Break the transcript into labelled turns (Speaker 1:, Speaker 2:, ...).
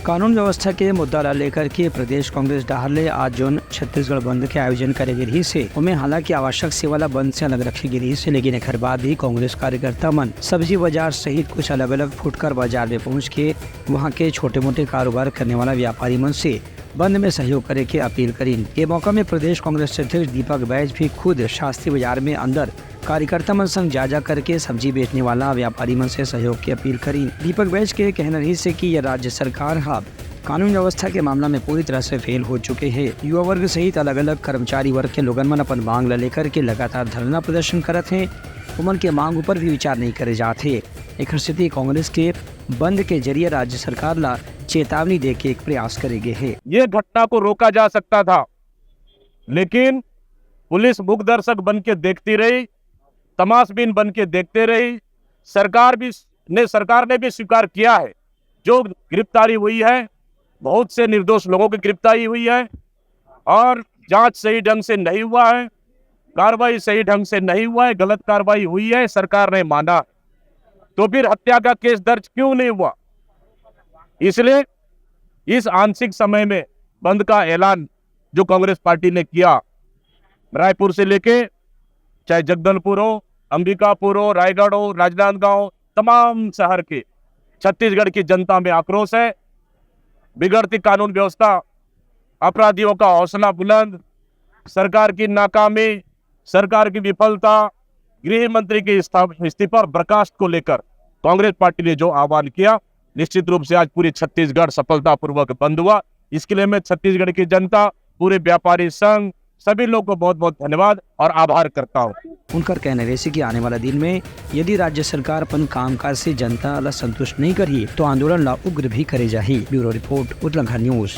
Speaker 1: कानून व्यवस्था के मुद्दा ला लेकर के प्रदेश कांग्रेस डाहरले आज जोन छत्तीसगढ़ बंद के आयोजन करे गिरी से उनमें हालांकि आवश्यक सेवा ला बंद से अलग रखे गिरी से, लेकिन एक बाद भी कांग्रेस कार्यकर्ता मन सब्जी बाजार सहित कुछ अलग अलग फुटकर बाजार में पहुँच के वहाँ के छोटे मोटे कारोबार करने वाला व्यापारी मन से बंद में सहयोग करे के अपील करी। ये मौका में प्रदेश कांग्रेस अध्यक्ष दीपक बैज भी खुद शास्त्री बाजार में अंदर कार्यकर्ता मन संग जाजा करके सब्जी बेचने वाला व्यापारी मन से सहयोग की अपील करी। दीपक बैज के कहना रही से कि यह राज्य सरकार कानून व्यवस्था के मामला में पूरी तरह से फेल हो चुके हैं। युवा वर्ग सहित अलग अलग कर्मचारी वर्ग के लोगन मन अपन मांग ला लेकर के लगातार धरना प्रदर्शन करत हैं। उमन के मांग ऊपर भी विचार नहीं करे जाते। एक स्थिति कांग्रेस के बंद के जरिए राज्य सरकार ला चेतावनी दे के एक प्रयास करेंगे है।
Speaker 2: ये घटना को रोका जा सकता था, लेकिन पुलिस मूक दर्शक बन के देखती रही, तमाशबीन बन के देखते रही। सरकार ने भी स्वीकार किया है, जो गिरफ्तारी हुई है बहुत से निर्दोष लोगों की गिरफ्तारी हुई है और जांच सही ढंग से नहीं हुआ है, कार्रवाई सही ढंग से नहीं हुआ है, गलत कार्रवाई हुई है, सरकार ने माना। तो फिर हत्या का केस दर्ज क्यों नहीं हुआ? इसलिए इस आंशिक समय में बंद का ऐलान जो कांग्रेस पार्टी ने किया, रायपुर से लेके चाहे जगदलपुर हो, अंबिकापुर हो, रायगढ़ हो, राजनांदगांव, तमाम शहर के छत्तीसगढ़ की जनता में आक्रोश है। बिगड़ती कानून व्यवस्था, अपराधियों का हौसला बुलंद, सरकार की नाकामी, सरकार की विफलता, गृह मंत्री के इस्तीफा और बर्खास्त को लेकर कांग्रेस पार्टी ने जो आह्वान किया, निश्चित रूप से आज पूरी छत्तीसगढ़ सफलतापूर्वक बंद हुआ। इसके लिए मैं छत्तीसगढ़ की जनता, पूरे व्यापारी संघ, सभी लोगों को बहुत बहुत धन्यवाद और आभार करता हूँ।
Speaker 1: उनकर कहने वैसे कि आने वाला दिन में यदि राज्य सरकार अपन कामकाज से जनता ला संतुष्ट नहीं करी तो आंदोलन ला उग्र भी करे जाही। ब्यूरो रिपोर्ट, उतलंघा न्यूज।